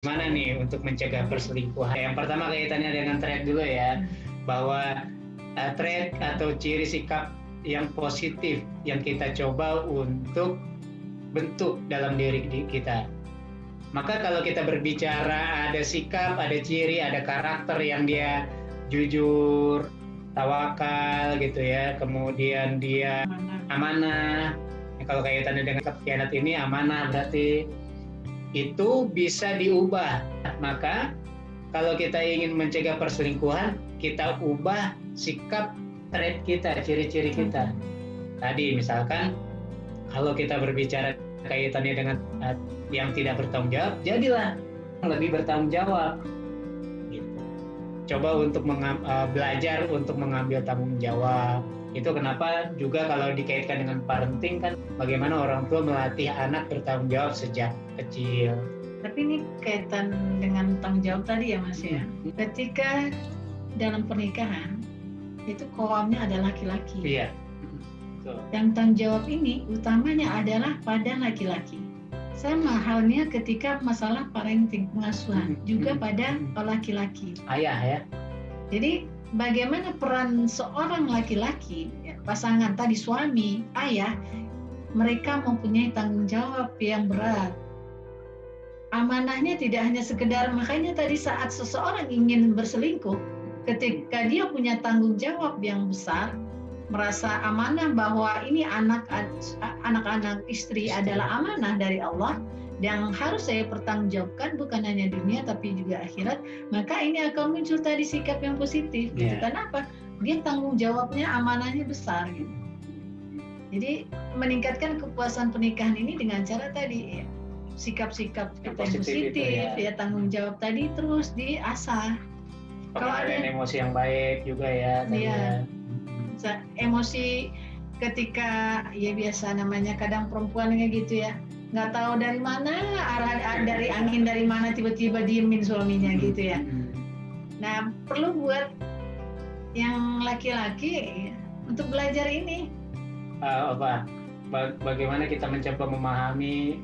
Mana nih untuk mencegah perselingkuhan? Yang pertama kaitannya dengan trait dulu ya, bahwa trait atau ciri sikap yang positif yang kita coba untuk bentuk dalam diri kita. Maka kalau kita berbicara ada sikap, ada ciri, ada karakter yang dia jujur, tawakal gitu ya, kemudian dia amanah. Kalau kaitannya dengan khianat ini amanah berarti itu bisa diubah. Maka kalau kita ingin mencegah perselingkuhan, kita ubah sikap, trait kita, ciri-ciri kita. Tadi misalkan kalau kita berbicara kaitannya dengan yang tidak bertanggung jawab, jadilah lebih bertanggung jawab. Gitu. Coba untuk belajar untuk mengambil tanggung jawab. Itu kenapa juga kalau dikaitkan dengan parenting kan, bagaimana orang tua melatih anak bertanggung jawab sejak kecil. Tapi ini kaitan dengan tanggung jawab tadi ya Mas ya. Ketika dalam pernikahan itu koamnya adalah laki-laki. Iya. Yang tanggung jawab ini utamanya adalah pada laki-laki. Sama halnya ketika masalah parenting, pengasuhan, juga pada laki-laki. Ayah ya. Jadi bagaimana peran seorang laki-laki, pasangan tadi suami, ayah, mereka mempunyai tanggung jawab yang berat. Amanahnya tidak hanya sekedar, makanya tadi saat seseorang ingin berselingkuh, ketika dia punya tanggung jawab yang besar, merasa amanah bahwa ini anak-anak istri adalah amanah dari Allah yang harus saya pertanggungjawabkan bukan hanya dunia tapi juga akhirat, maka ini akan muncul tadi sikap yang positif gitu. Kenapa? Dia tanggung jawabnya, amanahnya besar gitu. Jadi meningkatkan kepuasan pernikahan ini dengan cara tadi ya, sikap-sikap kita yang positif ya, tanggung jawab tadi terus diasah. Kalau ada emosi yang baik juga ya. Iya. Emosi ketika ya biasa namanya kadang perempuan kayak gitu ya, nggak tahu dari mana dari angin dari mana tiba-tiba diemin suaminya gitu ya. Nah perlu buat yang laki-laki untuk belajar ini. Bagaimana kita mencoba memahami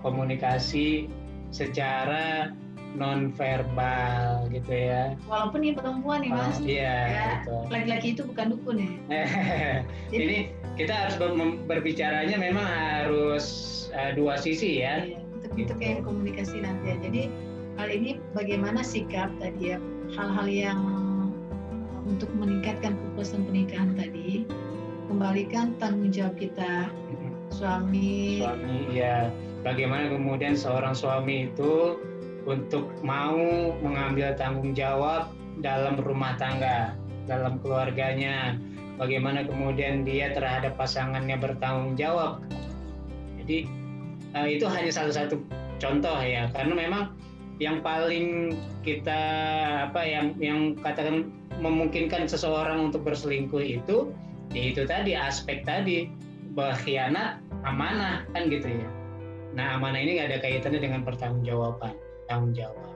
komunikasi secara non-verbal gitu ya. Walaupun ini perempuan nih Mas. Iya. Ya, gitu. Laki-laki itu bukan dukun ya. Ini kita harus berbicaranya memang harus dua sisi ya. Iya, untuk yang komunikasi nanti ya. Jadi hal ini bagaimana sikap tadi ya, hal-hal yang untuk meningkatkan kepuasan pernikahan tadi, kembalikan tanggung jawab kita suami ya. Bagaimana kemudian seorang suami itu untuk mau mengambil tanggung jawab dalam rumah tangga, dalam keluarganya, bagaimana kemudian dia terhadap pasangannya bertanggung jawab. Jadi itu hanya salah satu contoh ya, karena memang yang paling kita yang katakan memungkinkan seseorang untuk berselingkuh itu, yaitu tadi aspek tadi berkhianat, amanah kan gitu ya. Nah amanah ini nggak ada kaitannya dengan pertanggungjawaban. Tanggung jawab.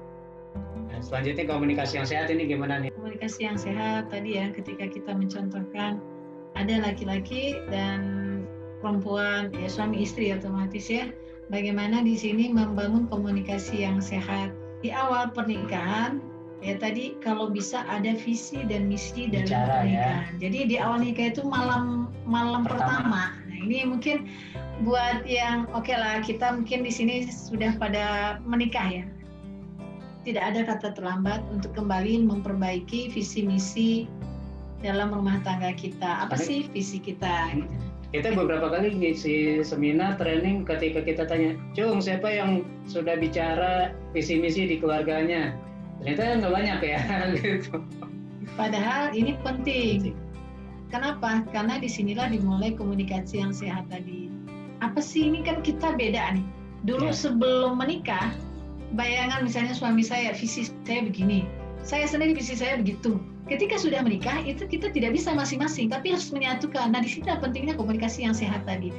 Nah, selanjutnya komunikasi yang sehat ini gimana nih? Komunikasi yang sehat tadi ya, ketika kita mencontohkan ada laki-laki dan perempuan ya, suami istri otomatis ya, bagaimana di sini membangun komunikasi yang sehat di awal pernikahan ya. Tadi kalau bisa ada visi dan misi dalam pernikahan ya. Jadi di awal nikah itu malam pertama. Nah ini mungkin buat yang oke lah, kita mungkin di sini sudah pada menikah ya. Tidak ada kata terlambat untuk kembali memperbaiki visi misi dalam rumah tangga kita. Apa sih visi kita? Kita beberapa kali ngisi seminar training, ketika kita tanya, Cung, siapa yang sudah bicara visi misi di keluarganya? Ternyata nggak banyak ya. Gitu. Padahal ini penting. Kenapa? Karena disinilah dimulai komunikasi yang sehat tadi. Apa sih ini kan kita beda nih. Dulu sebelum menikah, bayangan misalnya suami saya, visi saya begini, saya sendiri visi saya begitu. Ketika sudah menikah, itu kita tidak bisa masing-masing, tapi harus menyatukan. Nah, di sini pentingnya komunikasi yang sehat tadi.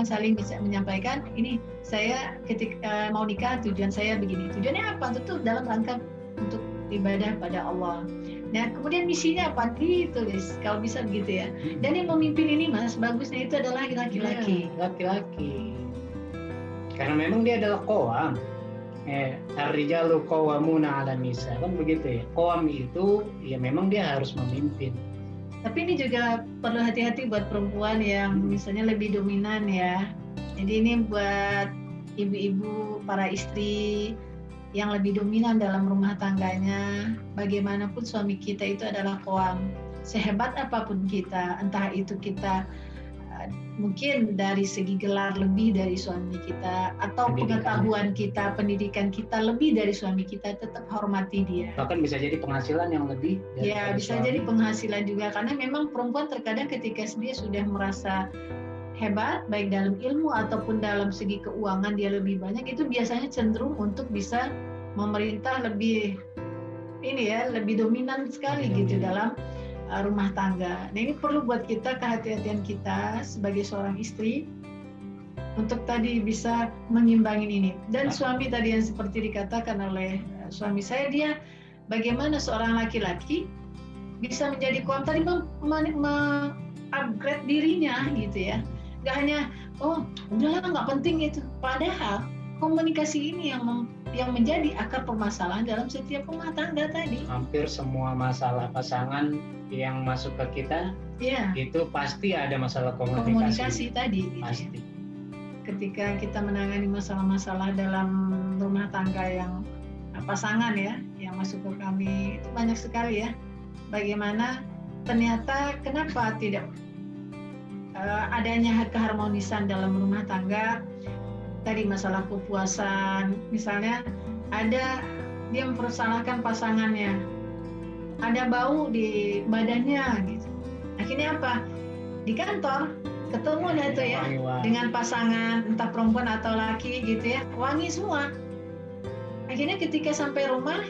Saling bisa menyampaikan, ini saya ketika mau nikah, tujuan saya begini. Tujuannya apa? Tentu dalam rangka untuk ibadah pada Allah. Nah, kemudian misinya apa? Ditulis, kalau bisa begitu ya. Dan yang memimpin ini, Mas, bagusnya itu adalah laki-laki. Laki-laki. Karena memang dia adalah qawam. Ar-rijalu qawwamuna 'alan nisa, kan begitu ya. Qawam itu ya memang dia harus memimpin. Tapi ini juga perlu hati-hati buat perempuan yang misalnya lebih dominan ya. Jadi ini buat ibu-ibu, para istri yang lebih dominan dalam rumah tangganya. Bagaimanapun suami kita itu adalah qawam. Sehebat apapun kita, entah itu kita mungkin dari segi gelar lebih dari suami kita, atau pengetahuan kita, pendidikan kita lebih dari suami kita, tetap hormati dia. Bahkan bisa jadi penghasilan yang lebih. Ya, bisa jadi penghasilan juga, karena memang perempuan terkadang ketika dia sudah merasa hebat, baik dalam ilmu ataupun dalam segi keuangan dia lebih banyak, itu biasanya cenderung untuk bisa memerintah lebih lebih dominan sekali gitu dalam rumah tangga. Nah, ini perlu buat kita, kehati-hatian kita sebagai seorang istri untuk tadi bisa mengimbangin ini. Dan suami tadi yang seperti dikatakan oleh suami saya, dia bagaimana seorang laki-laki bisa menjadi qawam tadi, upgrade dirinya gitu ya. Gak hanya udahlah nggak penting itu. Padahal komunikasi ini yang menjadi akar permasalahan dalam setiap rumah tangga tadi. Hampir semua masalah pasangan yang masuk ke kita, itu pasti ada masalah komunikasi tadi. Pasti. Gitu. Ketika kita menangani masalah-masalah dalam rumah tangga yang pasangan ya, yang masuk ke kami itu banyak sekali ya. Bagaimana ternyata kenapa tidak adanya keharmonisan dalam rumah tangga. Tadi masalah kepuasan, misalnya ada dia mempersalahkan pasangannya, ada bau di badannya gitu. Akhirnya apa? Di kantor ketemu dah tuh ya dengan pasangan, entah perempuan atau laki gitu ya, wangi semua. Akhirnya ketika sampai rumah,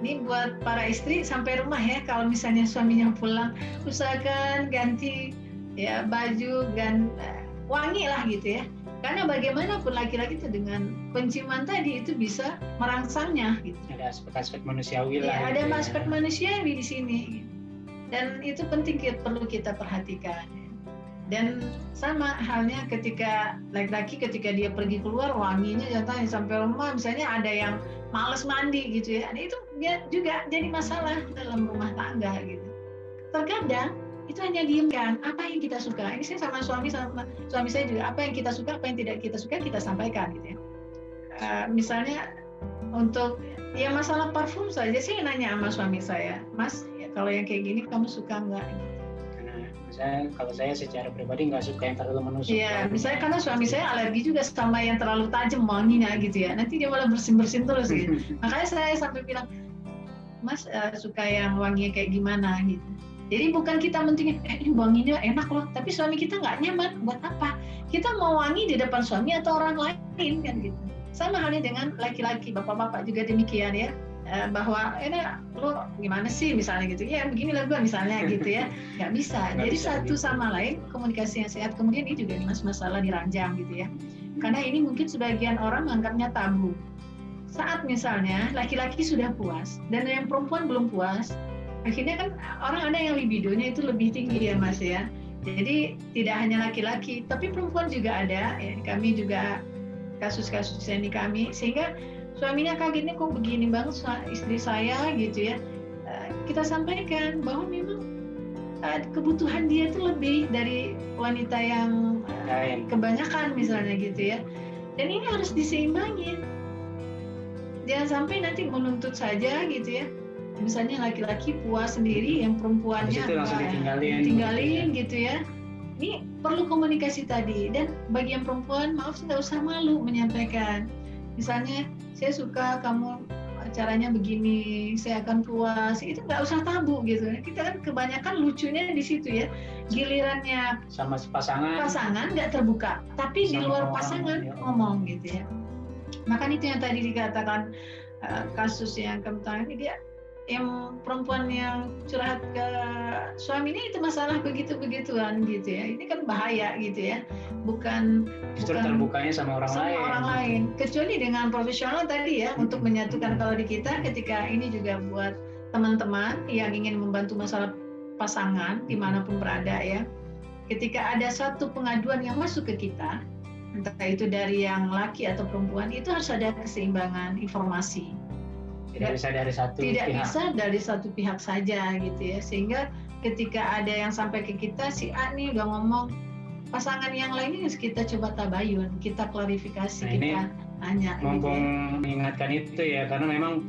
ini buat para istri sampai rumah ya, kalau misalnya suaminya pulang, usahakan ganti ya baju, wangi lah gitu ya. Karena bagaimanapun laki-laki itu dengan penciuman tadi itu bisa merangsangnya gitu. Ada aspek-aspek manusiawi lah. Ya, ada aspek manusiawi di sini. Dan itu penting perlu kita perhatikan. Dan sama halnya ketika laki-laki ketika dia pergi keluar, wanginya jangan sampai rumah misalnya ada yang malas mandi gitu ya. Nah, itu juga jadi masalah dalam rumah tangga gitu. Terkadang itu hanya diamkan apa yang kita suka. Ini saya sama suami saya juga, apa yang kita suka, apa yang tidak kita suka kita sampaikan gitu ya. Misalnya untuk ya masalah parfum saja, saya nanya sama suami saya, Mas, ya, kalau yang kayak gini kamu suka nggak? Karena kalau saya secara pribadi nggak suka yang terlalu menusuk. Iya, misalnya karena suami saya alergi juga sama yang terlalu tajam wanginya gitu ya. Nanti dia malah bersin-bersin terus gitu. Makanya saya sampai bilang, Mas suka yang wanginya kayak gimana gitu. Jadi bukan kita mentingin, ini wanginya enak loh, tapi suami kita nggak nyaman, buat apa? Kita mau wangi di depan suami atau orang lain kan gitu. Sama halnya dengan laki-laki, bapak-bapak juga demikian ya, bahwa enak lo gimana sih misalnya gitu, ya beginilah gue misalnya gitu ya, nggak bisa. Jadi satu sama lain komunikasi yang sehat, kemudian ini juga masalah diranjang gitu ya. Karena ini mungkin sebagian orang menganggapnya tabu. Saat misalnya laki-laki sudah puas dan yang perempuan belum puas, akhirnya kan orang ada yang libidonya itu lebih tinggi ya Mas ya. Jadi tidak hanya laki-laki, tapi perempuan juga ada. Ya, kami juga kasus-kasus yang di kami, sehingga suaminya kagetnya kok begini banget istri saya gitu ya. Kita sampaikan bahwa memang kebutuhan dia itu lebih dari wanita yang kebanyakan misalnya gitu ya. Dan ini harus diseimbangin. Jangan sampai nanti menuntut saja gitu ya. Misalnya laki-laki puas sendiri, yang perempuannya tinggalin gitu ya. Ini perlu komunikasi tadi. Dan bagi yang perempuan, maaf nggak usah malu menyampaikan. Misalnya, saya suka kamu caranya begini, saya akan puas. Itu nggak usah tabu gitu. Kita kan kebanyakan lucunya di situ ya. Gilirannya sama pasangan nggak terbuka, tapi di luar pasangan ngomong gitu ya. Maka itu yang tadi dikatakan kasus yang kami tangani, dia yang perempuan yang curhat ke suaminya itu masalah begitu-begituan gitu ya. Ini kan bahaya gitu ya. Bukan terbukanya sama orang lain. Kecuali dengan profesional tadi ya, untuk menyatukan. Kalau di kita ketika ini juga buat teman-teman yang ingin membantu masalah pasangan dimanapun berada ya. Ketika ada satu pengaduan yang masuk ke kita, entah itu dari yang laki atau perempuan, itu harus ada keseimbangan informasi. Tidak bisa dari satu Tidak pihak. bisa dari satu pihak saja gitu ya. Sehingga ketika ada yang sampai ke kita, si A nih udah ngomong, pasangan yang lain ini kita coba tabayun, kita klarifikasi, Nah, kita tanya. Mumpung gitu ya. mengingatkan itu ya, karena memang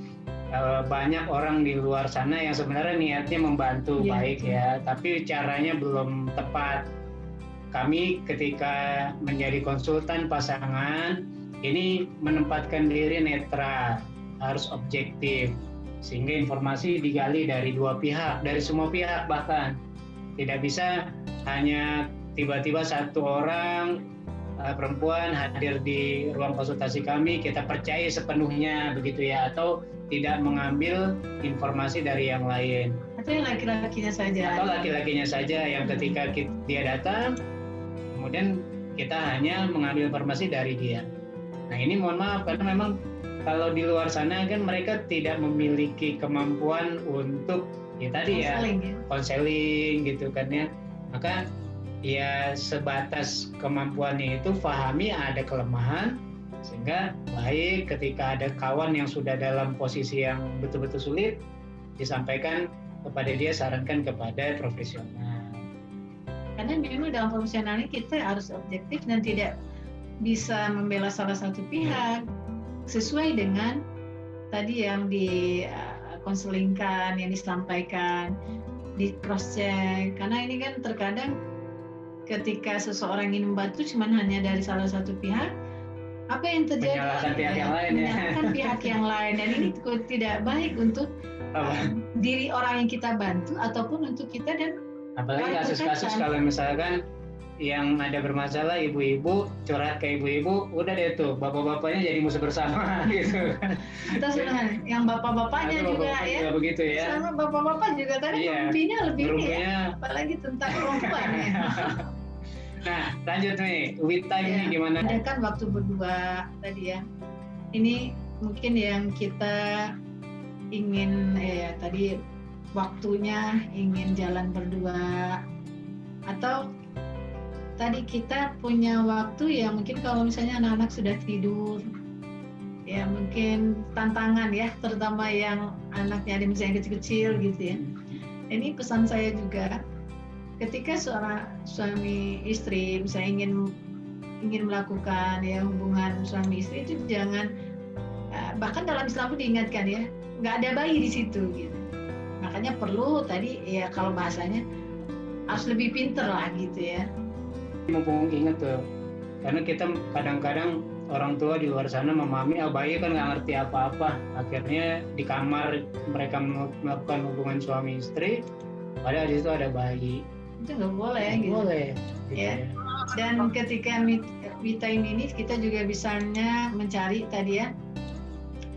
banyak orang di luar sana yang sebenarnya niatnya membantu baik ya, tapi caranya belum tepat. Kami ketika menjadi konsultan pasangan, ini menempatkan diri netral, harus objektif, sehingga informasi digali dari dua pihak, dari semua pihak bahkan. Tidak bisa hanya tiba-tiba satu orang perempuan hadir di ruang konsultasi kami, kita percaya sepenuhnya begitu ya, atau tidak mengambil informasi dari yang lain. Atau yang laki-lakinya saja. Atau laki-lakinya saja yang ketika dia datang, kemudian kita hanya mengambil informasi dari dia. Nah ini mohon maaf, karena memang kalau di luar sana kan mereka tidak memiliki kemampuan untuk ya tadi konseling gitu kan ya. Maka ya sebatas kemampuannya itu pahami ada kelemahan, sehingga baik ketika ada kawan yang sudah dalam posisi yang betul-betul sulit, disampaikan kepada dia, sarankan kepada profesional. Karena memang dalam profesional ini kita harus objektif dan tidak bisa membela salah satu pihak sesuai dengan tadi yang dikonselingkan, yang disampaikan, di cross check. Karena ini kan terkadang ketika seseorang ingin membantu cuma hanya dari salah satu pihak, apa yang terjadi? Menyalahkan pihak yang lain ya. Menyalahkan pihak yang lain, dan ini tidak baik untuk diri orang yang kita bantu ataupun untuk kita. Dan apalagi kasus-kasus kalau misalkan yang ada bermasalah ibu-ibu curhat ke ibu-ibu, udah deh tuh bapak-bapaknya jadi musuh bersama gitu. Kita sudah yang bapak-bapaknya juga ya. Begitu ya. Sama bapak-bapak juga tadi mimpinya lebih ya, apalagi tentang perempuan ya. Nah, lanjut nih, with time ini gimana? Ada kan waktu berdua tadi ya. Ini mungkin yang kita ingin tadi waktunya ingin jalan berdua, atau tadi kita punya waktu ya mungkin kalau misalnya anak-anak sudah tidur, ya mungkin tantangan ya, terutama yang anaknya ada misalnya kecil-kecil gitu ya. Ini pesan saya juga, ketika seorang suami istri misalnya ingin melakukan ya hubungan suami istri itu jangan, bahkan dalam Islam pun diingatkan ya, nggak ada bayi di situ gitu. Makanya perlu tadi ya kalau bahasanya harus lebih pinter lah gitu ya. Mumpung ingat tuh, karena kita kadang-kadang orang tua di luar sana memahami bayi kan nggak ngerti apa-apa, akhirnya di kamar mereka melakukan hubungan suami istri, padahal di situ ada bayi. Itu nggak boleh gitu. Boleh gitu ya. Dan ketika me time ini kita juga bisanya mencari tadi ya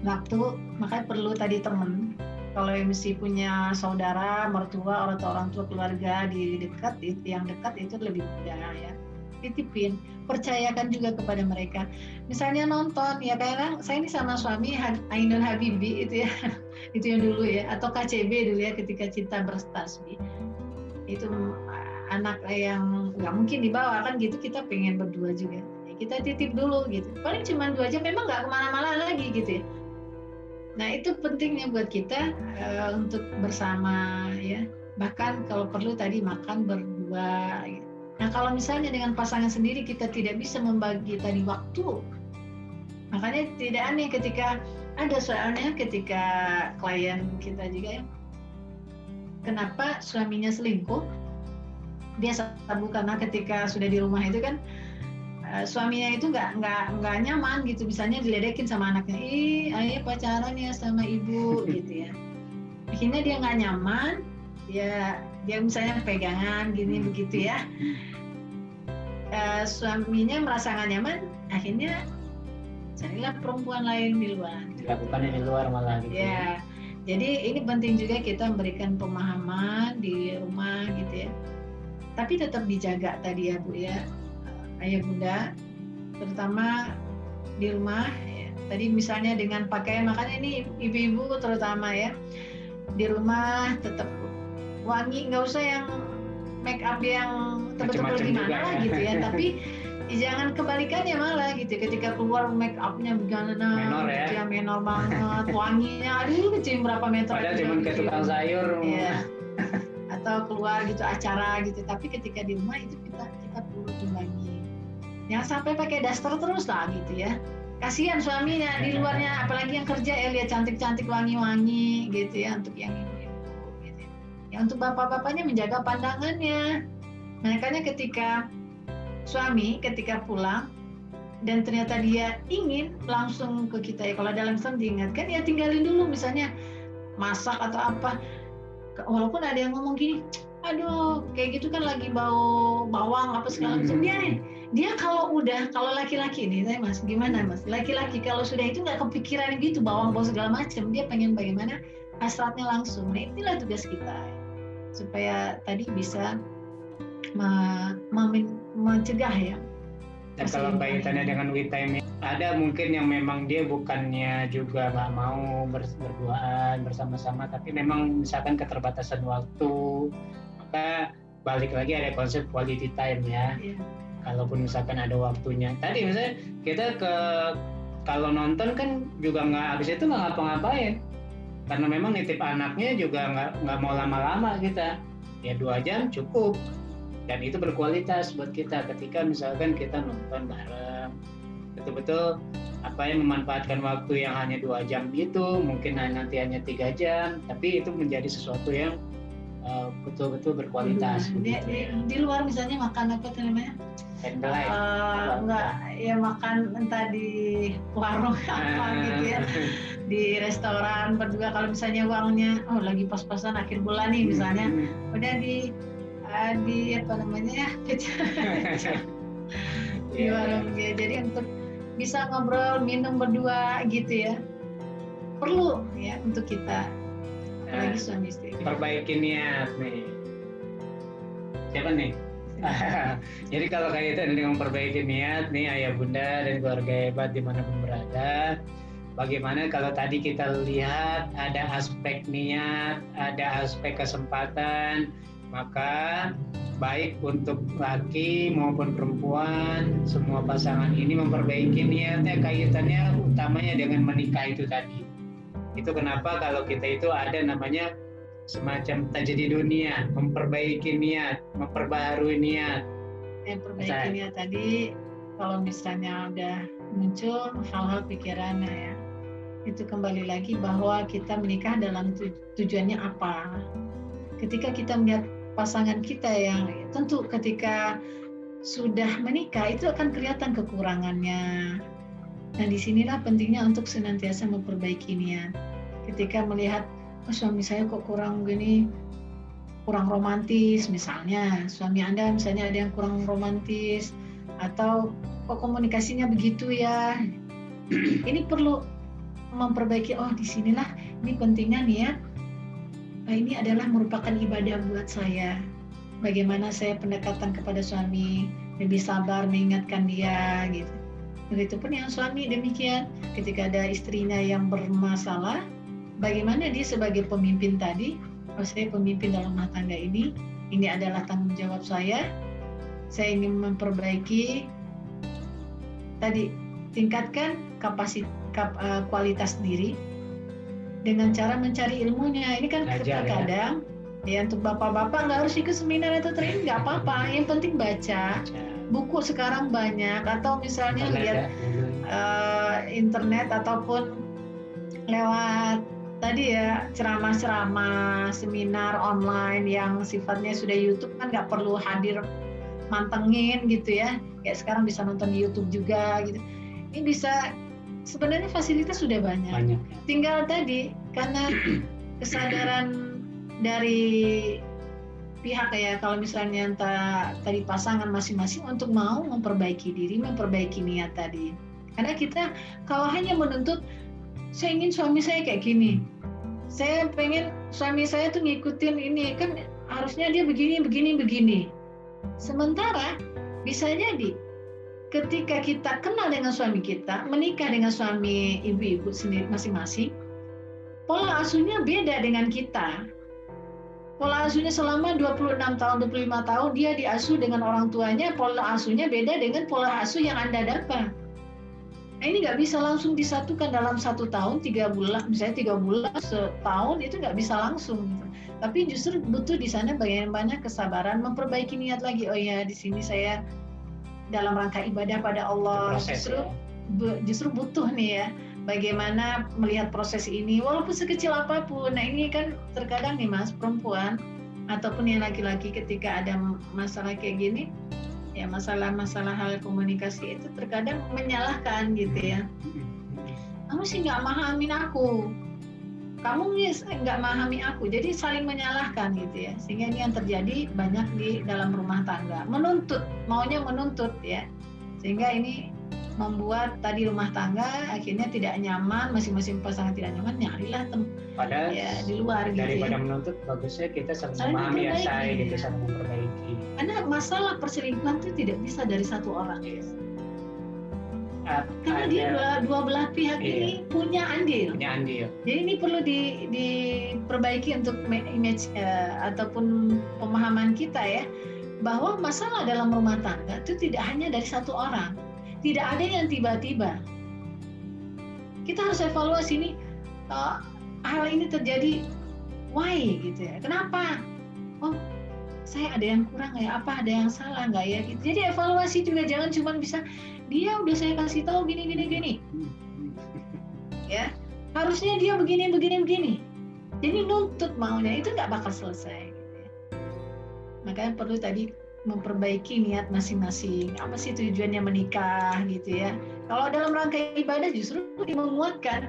waktu, makanya perlu tadi teman. Kalau mesti punya saudara, mertua, orang tua keluarga di dekat, yang dekat itu lebih mudah ya. Titipin, percayakan juga kepada mereka. Misalnya nonton, ya kadang saya ini sama suami Ainun Habibi itu ya, itu yang dulu ya, atau KCB dulu ya ketika Cinta Bertasbih. Itu anak yang nggak mungkin dibawa kan gitu, kita pengen berdua juga. Ya, kita titip dulu gitu. Paling cuma 2 jam, memang nggak kemana-mana lagi gitu ya. Nah itu pentingnya buat kita untuk bersama ya, bahkan kalau perlu tadi makan berdua gitu. Nah kalau misalnya dengan pasangan sendiri kita tidak bisa membagi tadi waktu, makanya tidak aneh ketika ada soalnya ketika klien kita juga ya, kenapa suaminya selingkuh, dia sabu karena ketika sudah di rumah itu kan suaminya itu nggak nyaman gitu, misalnya diledekin sama anaknya, ayah pacaran ya sama ibu gitu ya, akhirnya dia nggak nyaman, dia misalnya pegangan gini begitu ya, suaminya merasa nggak nyaman, akhirnya carilah perempuan lain di luar, dilakukannya di luar malah gitu ya. Jadi ini penting juga kita memberikan pemahaman di rumah gitu ya, tapi tetap dijaga tadi ya Bu ya, ayah bunda, terutama di rumah ya. Tadi misalnya dengan pakaian, makanya ini ibu-ibu terutama ya, di rumah tetap wangi, nggak usah yang make up yang tebel-tebel gimana ya. Gitu ya, tapi Jangan kebalikannya malah gitu. Ketika keluar make up-nya Menor ya. gitu ya, menor banget, wanginya aduh kecium berapa meter. Padahal cuma ke tukang sayur. Iya. Atau keluar gitu acara gitu. Tapi ketika di rumah itu kita perlu imbangi. Jangan sampai pakai daster terus lah gitu ya. Kasihan suaminya di luarnya, apalagi yang kerja ya lihat cantik-cantik wangi-wangi gitu ya, untuk yang ibu-ibu gitu. Ya untuk bapak-bapaknya menjaga pandangannya. Makanya ketika suami ketika pulang dan ternyata dia ingin langsung ke kita ya, kalau dalam Islam diingatkan ya tinggalin dulu misalnya masak atau apa, walaupun ada yang ngomong gini, aduh kayak gitu kan lagi bau bawang apa segala macam, biarin. Dia kalau laki-laki nih, saya Mas, gimana Mas? Laki-laki kalau sudah itu nggak kepikiran gitu bawang bau segala macam, dia pengen bagaimana hasratnya langsung. Nah inilah tugas kita supaya tadi bisa mencegah ya. Dan kalau kaitannya dengan we time, ada mungkin yang memang dia bukannya juga nggak mau berduaan bersama-sama, tapi memang misalkan keterbatasan waktu, maka balik lagi ada konsep quality time ya. Yeah. Kalaupun misalkan ada waktunya, tadi misalnya kita kalau nonton kan juga habis itu nggak ngapa-ngapain, karena memang nitip anaknya juga nggak mau lama-lama kita, ya 2 jam cukup. Dan itu berkualitas buat kita ketika misalkan kita nonton bareng, betul-betul memanfaatkan waktu yang hanya 2 jam itu, mungkin nanti hanya 3 jam, tapi itu menjadi sesuatu yang betul-betul berkualitas. Di luar misalnya makan apa namanya? Enggak, ya makan entah di warung apa gitu ya, di restoran berdua, kalau misalnya uangnya lagi pas-pasan akhir bulan nih misalnya, udah di apa namanya di warung ya. Jadi untuk bisa ngobrol minum berdua gitu ya, perlu ya untuk kita, apalagi suami istri. Perbaiki niat nih. Siapa nih? Jadi kalau kaitan dengan memperbaiki niat nih ayah bunda dan keluarga hebat dimanapun berada, bagaimana kalau tadi kita lihat ada aspek niat, ada aspek kesempatan, maka baik untuk laki maupun perempuan, semua pasangan ini memperbaiki niatnya, kaitannya utamanya dengan menikah itu tadi. Itu kenapa kalau kita itu ada namanya semacam tajdid dunia, memperbaiki niat, memperbaharui niat. Memperbaiki niat tadi, kalau misalnya udah muncul hal-hal pikirannya ya, itu kembali lagi bahwa kita menikah dalam tujuannya apa. Ketika kita melihat pasangan kita yang tentu ketika sudah menikah itu akan kelihatan kekurangannya. Nah disinilah pentingnya untuk senantiasa memperbaiki niat. Ketika melihat suami saya kok kurang gini, kurang romantis misalnya, suami Anda misalnya ada yang kurang romantis, atau kok komunikasinya begitu ya, ini perlu memperbaiki. Disinilah ini pentingnya niat. Ini adalah merupakan ibadah buat saya. Bagaimana saya pendekatan kepada suami, lebih sabar mengingatkan dia gitu. Begitupun yang suami demikian, ketika ada istrinya yang bermasalah, bagaimana dia sebagai pemimpin tadi, saya pemimpin dalam rumah tangga ini adalah tanggung jawab saya ingin memperbaiki tadi, tingkatkan kualitas diri dengan cara mencari ilmunya. Ini kan terkadang ya untuk bapak-bapak nggak harus ikut seminar atau training, nggak apa-apa, yang penting baca buku sekarang banyak, atau misalnya lihat internet ataupun lewat tadi ya ceramah-ceramah, seminar online yang sifatnya sudah YouTube, kan nggak perlu hadir mantengin gitu ya, kayak sekarang bisa nonton di YouTube juga gitu. Ini bisa, sebenarnya fasilitas sudah banyak. Tinggal tadi karena kesadaran dari pihak ya, kalau misalnya tadi pasangan masing-masing untuk mau memperbaiki diri, memperbaiki niat tadi. Karena kita kalau hanya menuntut, saya ingin suami saya kayak gini, saya pengen suami saya tuh ngikutin ini, kan harusnya dia begini. Sementara bisa jadi ketika kita kenal dengan suami kita, menikah dengan suami ibu-ibu sendiri masing-masing, pola asuhnya beda dengan kita. Pola asuhnya selama 26 tahun, 25 tahun dia diasuh dengan orang tuanya, pola asuhnya beda dengan pola asuh yang Anda dapat. Nah, ini nggak bisa langsung disatukan dalam 1 tahun, 3 bulan, misalnya 3 bulan, setahun itu nggak bisa langsung. Gitu. Tapi justru butuh di sana banyak kesabaran, memperbaiki niat lagi. Oh ya, di sini saya dalam rangka ibadah pada Allah. Proses, justru butuh nih ya. Bagaimana melihat proses ini, walaupun sekecil apapun. Nah ini kan terkadang nih Mas, perempuan ataupun yang laki-laki ketika ada masalah kayak gini, ya masalah hal komunikasi itu terkadang menyalahkan gitu ya. Kamu sih nggak mahamin aku, kamu nih nggak memahami aku, jadi saling menyalahkan gitu ya. Sehingga ini yang terjadi banyak di dalam rumah tangga, maunya menuntut ya, sehingga ini membuat tadi rumah tangga akhirnya tidak nyaman, masing-masing pasangan tidak nyaman, nyarilah padahal ya di luar gitu. Daripada ya. menuntut, bagusnya kita saling memahami ya, saya gitu, saling memperbaiki. Karena masalah perselingkuhan itu tidak bisa dari satu orang. Karena dia dua belah pihak ini punya andil. Jadi ini perlu diperbaiki untuk image ataupun pemahaman kita ya, bahwa masalah dalam rumah tangga itu tidak hanya dari satu orang. Tidak ada yang tiba-tiba. Kita harus evaluasi ini, hal ini terjadi, why gitu ya? Kenapa? Oh, saya ada yang kurang ya? Apa ada yang salah nggak ya? Gitu. Jadi evaluasi juga, jangan cuma bisa dia udah saya kasih tahu gini. Ya, harusnya dia begini. Jadi nuntut maunya itu nggak bakal selesai. Gitu ya. Makanya perlu tadi memperbaiki niat masing-masing. Apa sih tujuannya menikah gitu ya? Kalau dalam rangka ibadah justru menguatkan.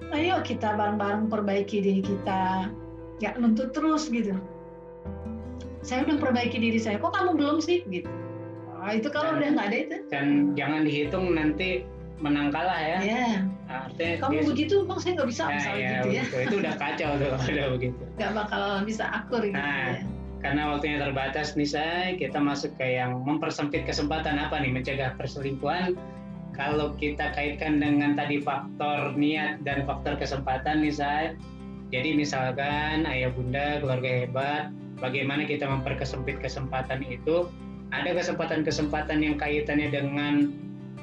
Ayo kita bareng-bareng perbaiki diri kita. Nggak nuntut terus gitu. Saya udah perbaiki diri saya, kok kamu belum sih? Gitu. Oh, itu kalau udah nggak ada itu. Dan jangan dihitung nanti menang kalah ya. Iya. Artinya kamu begitu, bang saya nggak bisa misalnya gitu ya. Itu udah kacau tuh udah begitu. Nggak bakal bisa akur gitu ya. Karena waktunya terbatas nih saya, kita masuk ke yang mempersempit kesempatan apa nih mencegah perselingkuhan. Kalau kita kaitkan dengan tadi faktor niat dan faktor kesempatan nih saya. Jadi misalkan ayah bunda keluarga hebat, bagaimana kita memperkesempit kesempatan itu? Ada kesempatan-kesempatan yang kaitannya dengan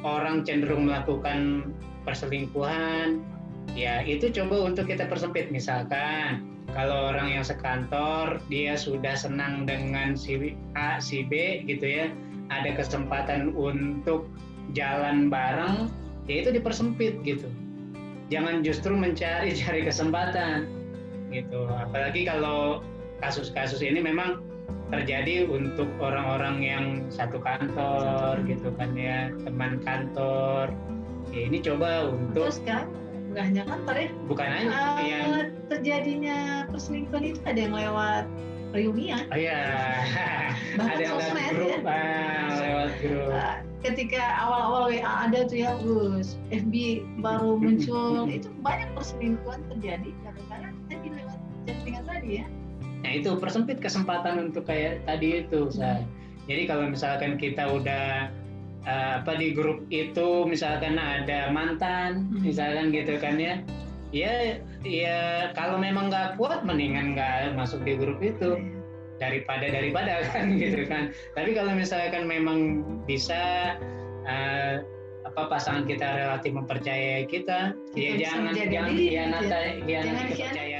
orang cenderung melakukan perselingkuhan. Ya itu coba untuk kita persempit. Misalkan kalau orang yang sekantor, dia sudah senang dengan si A, si B gitu ya, ada kesempatan untuk jalan bareng, ya itu dipersempit gitu. Jangan justru mencari kesempatan gitu. Apalagi kalau kasus-kasus ini memang terjadi untuk orang-orang yang satu kantor gitu kan ya, teman kantor. Ya ini coba untuk terus kan nggak hanya kantor ya, bukan hanya yang terjadinya perselingkuhan itu ada yang lewat reunian. Oh iya. Ada yang lewat grup, lewat grup. Ketika awal-awal WA ada tuh ya, Gus, FB baru muncul, itu banyak perselingkuhan terjadi karena tadi lewat chattingan tadi ya. Nah itu persempit kesempatan untuk kayak tadi itu, Say. Jadi kalau misalkan kita udah di grup itu misalkan ada mantan, misalkan gitu kan ya, ya kalau memang nggak kuat mendingan nggak masuk di grup itu daripada kan gitu kan. Tapi kalau misalkan memang bisa pasangan kita relatif mempercayai kita, ya jangan dipercaya